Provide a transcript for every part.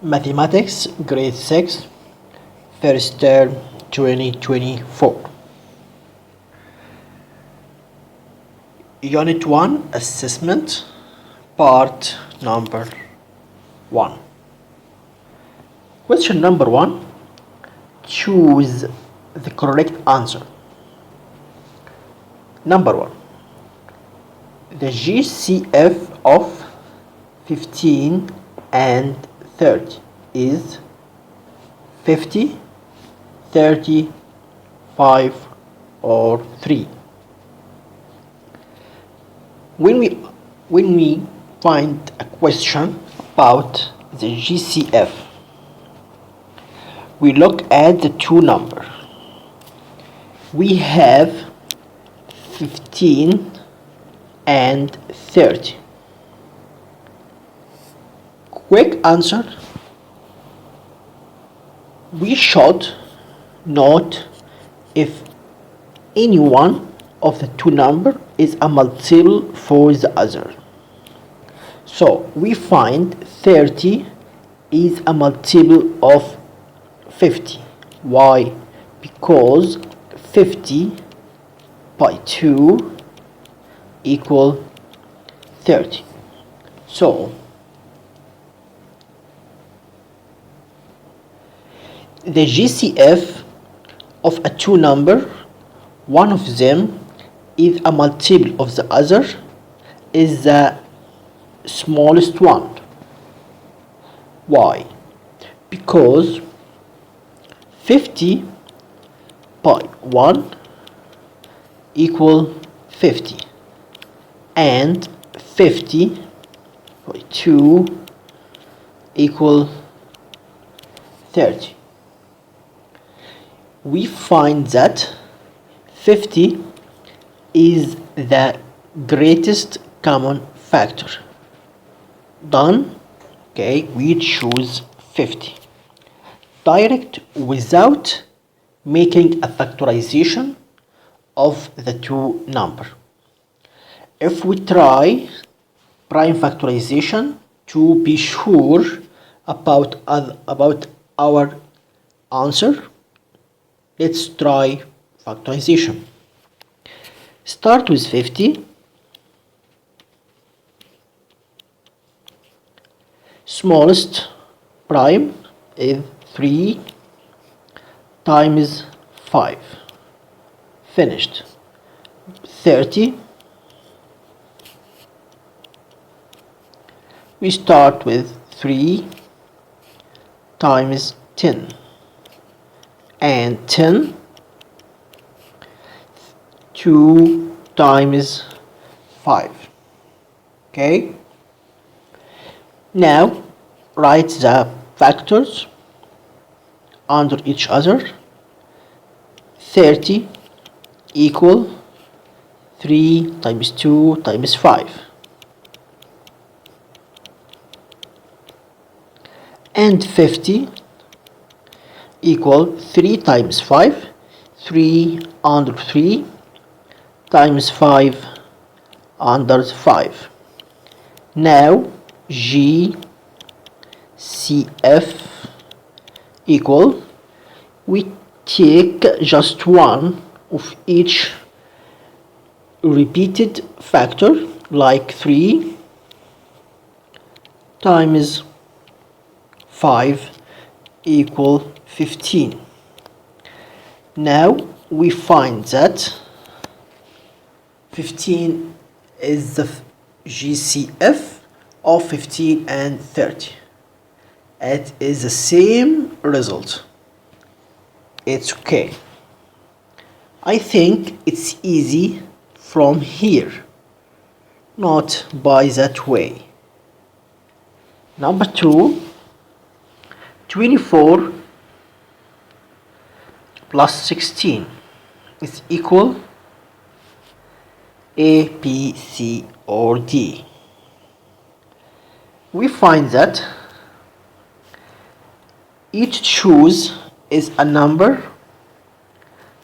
Mathematics, grade 6, first term 2024. Unit 1, assessment, part number 1. Question number 1. Choose the correct answer. Number 1. The GCF of 15 and 30 is 50, 30, 5, or 3. When we find a question about the GCF, we look at the two numbers. We have 15 and 30. Quick answer: we should note if any one of the two numbers is a multiple for the other. So we find 30 is a multiple of 50. Why? Because 50 by 2 equal 30. So the GCF of a two number, one of them is a multiple of the other, is the smallest one. Why? Because 50 by 1 equal 50 and 50 by 2 equal 30. We find that 50 is the greatest common factor. Done. Okay, we choose 50. Direct, without making a factorization of the two numbers. If we try prime factorization to be sure about our answer, let's try factorization. Start with 50. Smallest prime is 3 times 5. Finished. 30. We start with 3 times 10. And 10, 2 times 5. Okay. Now write the factors under each other. 30 equal 3 times 2 times 5. And 50 equal 3 times 5, 3 under 3 times 5 under 5. Now GCF equal, we take just one of each repeated factor, like 3 times 5 equal 15. Now we find that 15 is the GCF of 15 and 30. It is the same result. It's okay. I think it's easy from here, not by that way. Number 2. 24 plus 16 is equal A, B, C, or D. We find that each choose is a number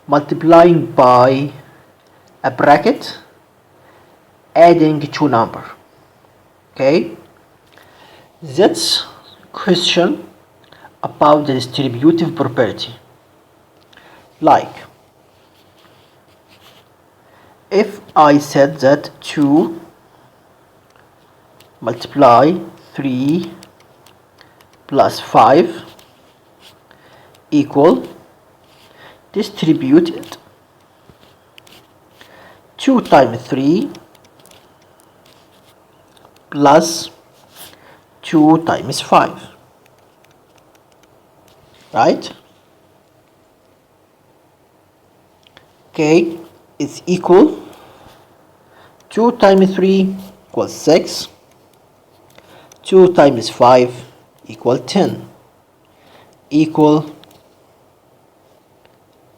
multiplying by a bracket adding two numbers. Okay, that's question about the distributive property. Like, if I said that 2 multiply 3 plus 5 equal distributed 2 times 3 plus 2 times 5, right? Okay, it's equal 2 times 3 equals 6, 2 times 5 equal 10, equal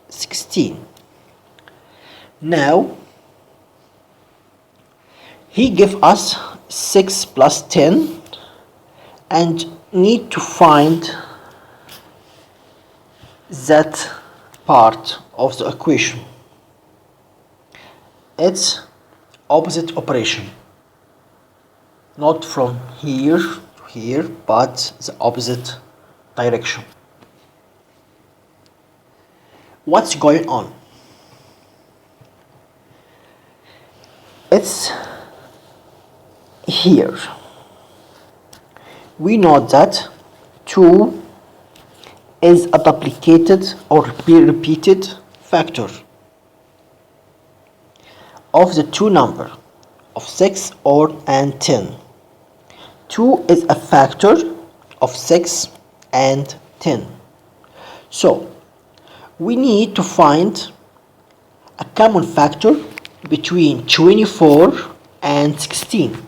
16. Now he gave us 6 plus 10 and need to find that part of the equation. It's opposite operation, not from here to here, but the opposite direction. What's going on? It's here. We know that 2 is a duplicated or repeated factor of the two numbers of 6 and 10. 2 is a factor of 6 and 10. So we need to find a common factor between 24 and 16.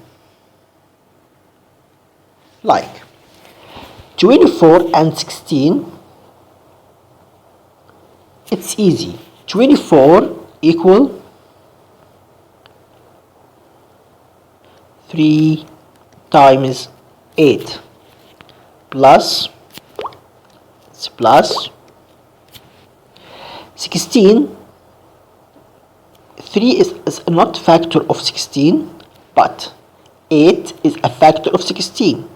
Like 24 and 16, it's easy. 24 equal 3 times 8 plus 16. 3 is not factor of 16, but 8 is a factor of 16.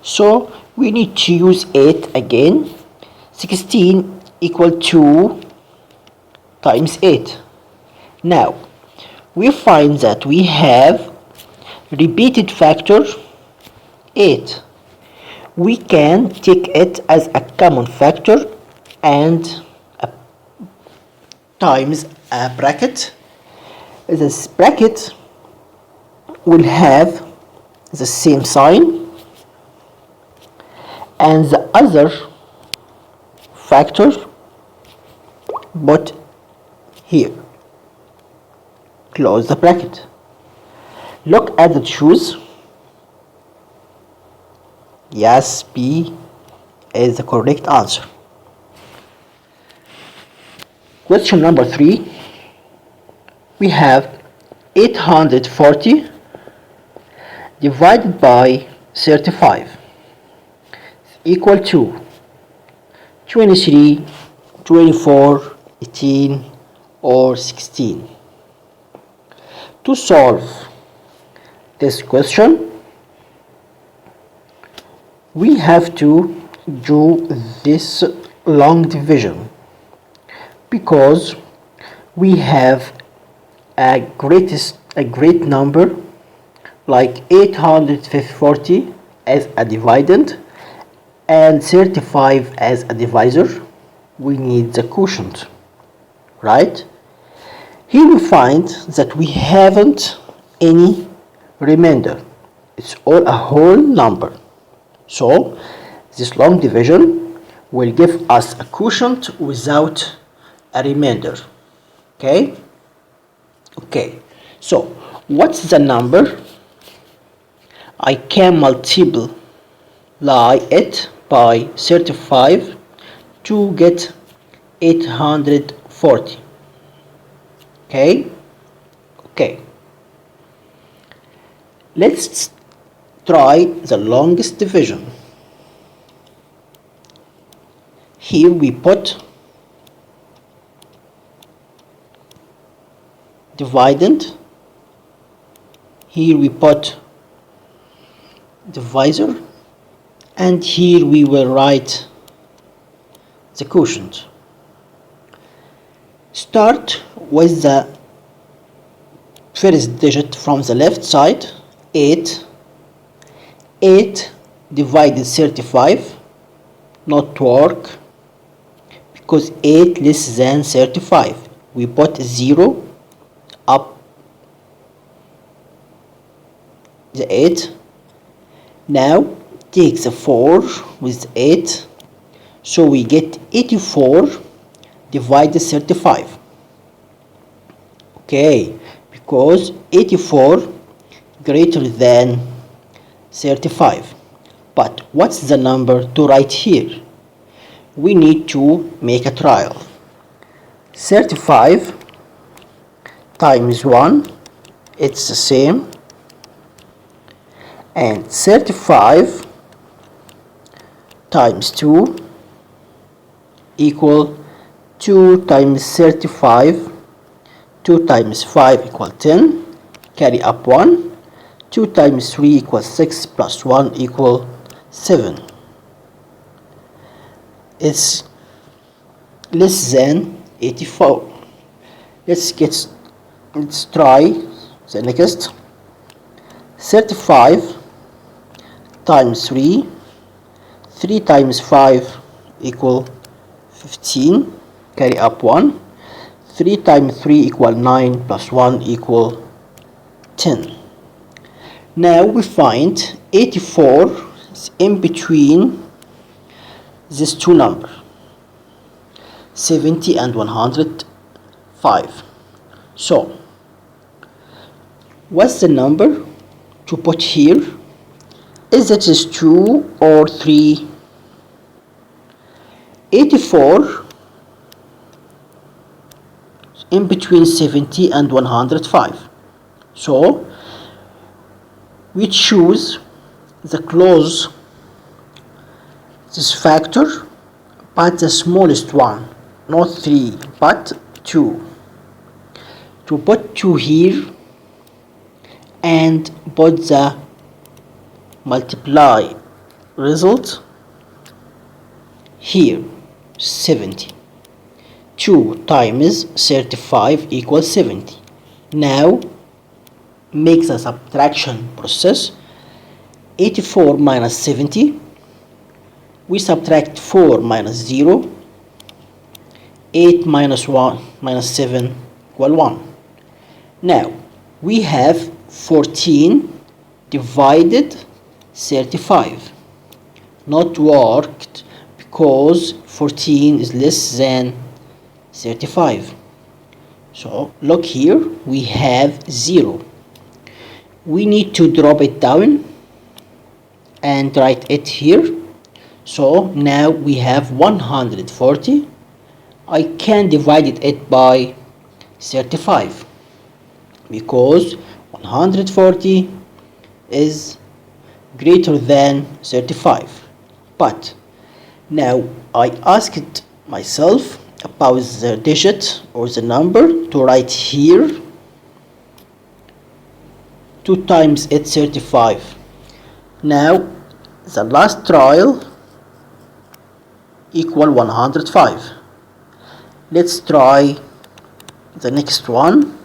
So we need to use 8 again. 16 equal 2 times 8. Now we find that we have repeated factor 8. We can take it as a common factor and times a bracket. This bracket will have the same sign, and the other factor but here. Close the bracket. Look at the choose. Yes, B is the correct answer. Question number 3. We have 840 divided by 35 equal to 23, 24, 18 or 16. To solve this question, we have to do this long division because we have a great number like 840 as a dividend and 35 as a divisor. We need the quotient, right? Here we find that we haven't any remainder. It's all a whole number. So this long division will give us a quotient without a remainder. Okay? Okay. So what's the number? I can multiply it by 35 to get 840. Okay? Okay. Let's try the longest division. Here we put dividend. Here we put divisor, and here we will write the quotient. Start with the first digit from the left side, 8. 8 divided 35, not work, because 8 less than 35. We put 0 up the 8. Now take the 4 with 8, so we get 84 divided 35. Okay, because 84 greater than 35. But what's the number to write here? We need to make a trial. 35 times 1, it's the same, and 35 times 2 equal 2 times 35. 2 times 5 equal 10, carry up 1. 2 times 3 equals 6 plus 1 equal 7. It's less than 84. Let's try the next. 35 times 3. 3 times 5 equal 15, carry up 1. 3 times 3 equal 9 plus 1 equal 10. Now we find 84 is in between these two numbers, 70 and 105. So what's the number to put here? Is it 2 or 3? 84 in between 70 and 105. So we choose the close this factor, but the smallest one, not 3 but 2. To put 2 here and put the multiply result here, 70. 2 times 35 equals 70. Now make the subtraction process. 84 minus 70, we subtract 4 minus 0. 8 minus 1 minus 7 equal 1. Now we have 14 divided 35. Not worked because 14 is less than 35. So look here, we have 0. We need to drop it down and write it here. So now we have 140. I can divide it by 35 because 140 is greater than 35. But now I asked myself about the digit or the number to write here. 2 times it 35. Now the last trial equal 105. Let's try the next one.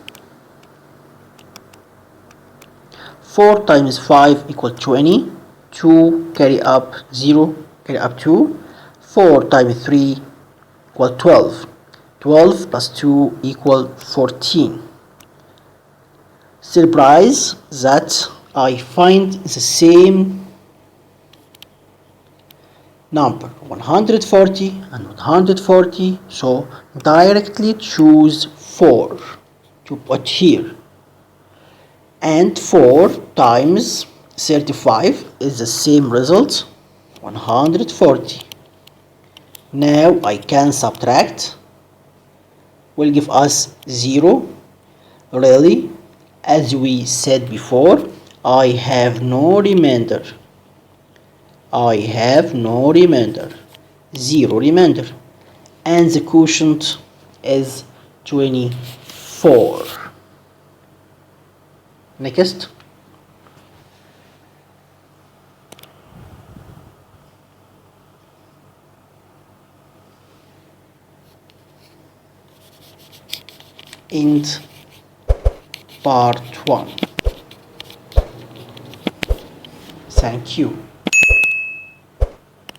4 times 5 equal 20. 2 carry up 0, carry up 2. 4 times 3 equal 12. 12 plus 2 equal 14. Surprise that I find the same number, 140 and 140, so directly choose 4 to put here. And 4 times 35 is the same result, 140. Now I can subtract, will give us 0. Really, as we said before, I have no remainder. I have no remainder, 0 remainder, and the quotient is 24. Next. end part 1. Thank you.